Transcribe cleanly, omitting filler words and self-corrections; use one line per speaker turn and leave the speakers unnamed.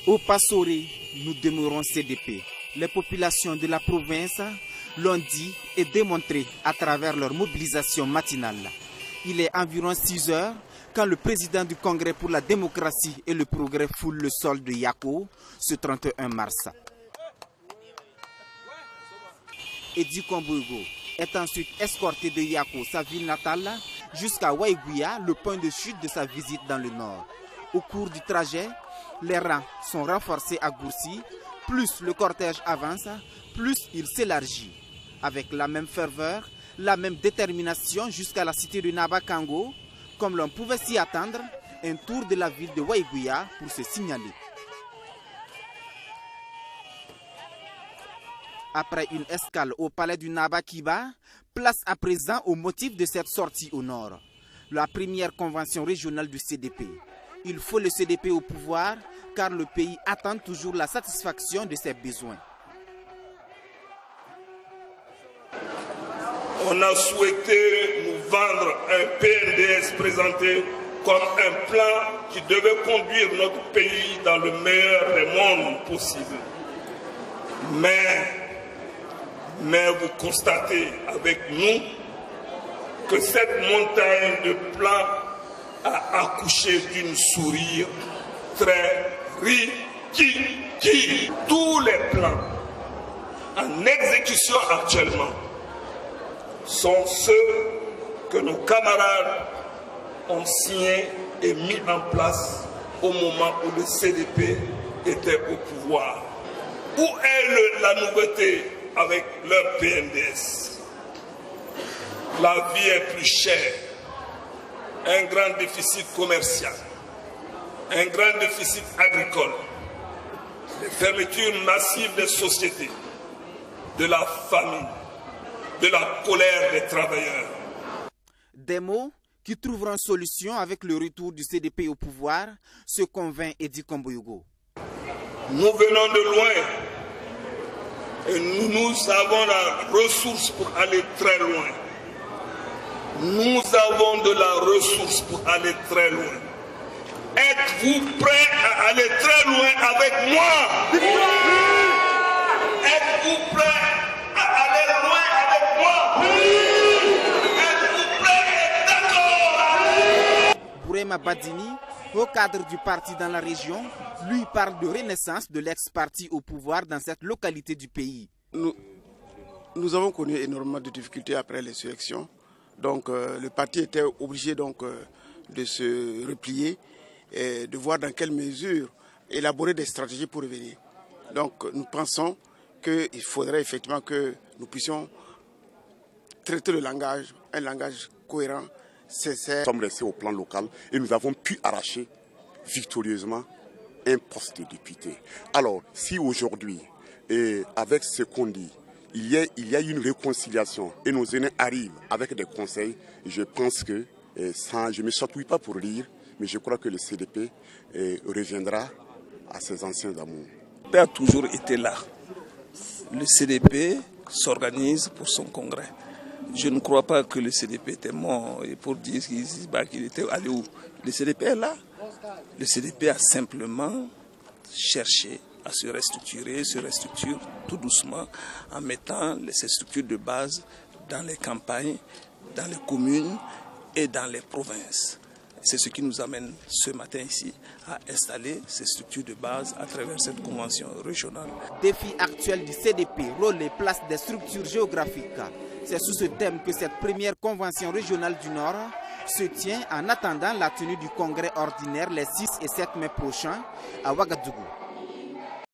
Au Passoré, nous demeurons CDP. Les populations de la province l'ont dit et démontré à travers leur mobilisation matinale. Il est environ 6 heures quand le président du Congrès pour la démocratie et le progrès foule le sol de Yako ce 31 mars. Edi Komboyugo est ensuite escorté de Yako, sa ville natale, jusqu'à Waiguya, le point de chute de sa visite dans le nord. Au cours du trajet, les rangs sont renforcés à Goursi. Plus le cortège avance, plus il s'élargit. Avec la même ferveur, la même détermination jusqu'à la cité de Nabakango, comme l'on pouvait s'y attendre, un tour de la ville de Waiguya pour se signaler. Après une escale au palais du Nabakiba, place à présent au motif de cette sortie au nord. La première convention régionale du CDP. Il faut le CDP au pouvoir car le pays attend toujours la satisfaction de ses besoins.
On a souhaité nous vendre un PNDS présenté comme un plan qui devait conduire notre pays dans le meilleur des mondes possible. Mais vous constatez avec nous que cette montagne de plans a accouché d'une souris très riche. Tous les plans en exécution actuellement sont ceux que nos camarades ont signés et mis en place au moment où le CDP était au pouvoir. Où est la nouveauté avec leur PNDS? La vie est plus chère, un grand déficit commercial, un grand déficit agricole, les fermetures massives des sociétés, de la famine, de la colère des travailleurs.
Des mots qui trouveront solution avec le retour du CDP au pouvoir, se convainc Edi Komboyugo.
Nous venons de loin et nous avons la ressource pour aller très loin. Nous avons de la ressource pour aller très loin. Êtes-vous prêts à aller très loin avec moi? Êtes-vous prêts à aller loin avec moi? Êtes-vous prêts et d'accord?
Bourema Badini, au cadre du parti dans la région, lui parle de renaissance de l'ex-parti au pouvoir dans cette localité du pays.
Nous avons connu énormément de difficultés après les élections. Donc le parti était obligé de se replier et de voir dans quelle mesure élaborer des stratégies pour revenir. Donc nous pensons qu'il faudrait effectivement que nous puissions traiter le langage, un langage cohérent, sincère.
Nous sommes restés au plan local et nous avons pu arracher victorieusement un poste de député. Alors si aujourd'hui, avec ce qu'on dit, il y a une réconciliation et nos aînés arrivent avec des conseils, je pense que, je ne me chatouille pas pour rire, mais je crois que le CDP reviendra à ses anciens amours.
Le CDP a toujours été là. Le CDP s'organise pour son congrès. Je ne crois pas que le CDP était mort et pour dire qu'il était allé où. Le CDP est là. Le CDP a simplement cherché à se restructure tout doucement en mettant ces structures de base dans les campagnes, dans les communes et dans les provinces. C'est ce qui nous amène ce matin ici à installer ces structures de base à travers cette convention régionale.
Défi actuel du CDP, rôle et place des structures géographiques. C'est sous ce thème que cette première convention régionale du Nord se tient en attendant la tenue du congrès ordinaire les 6 et 7 mai prochains à Ouagadougou.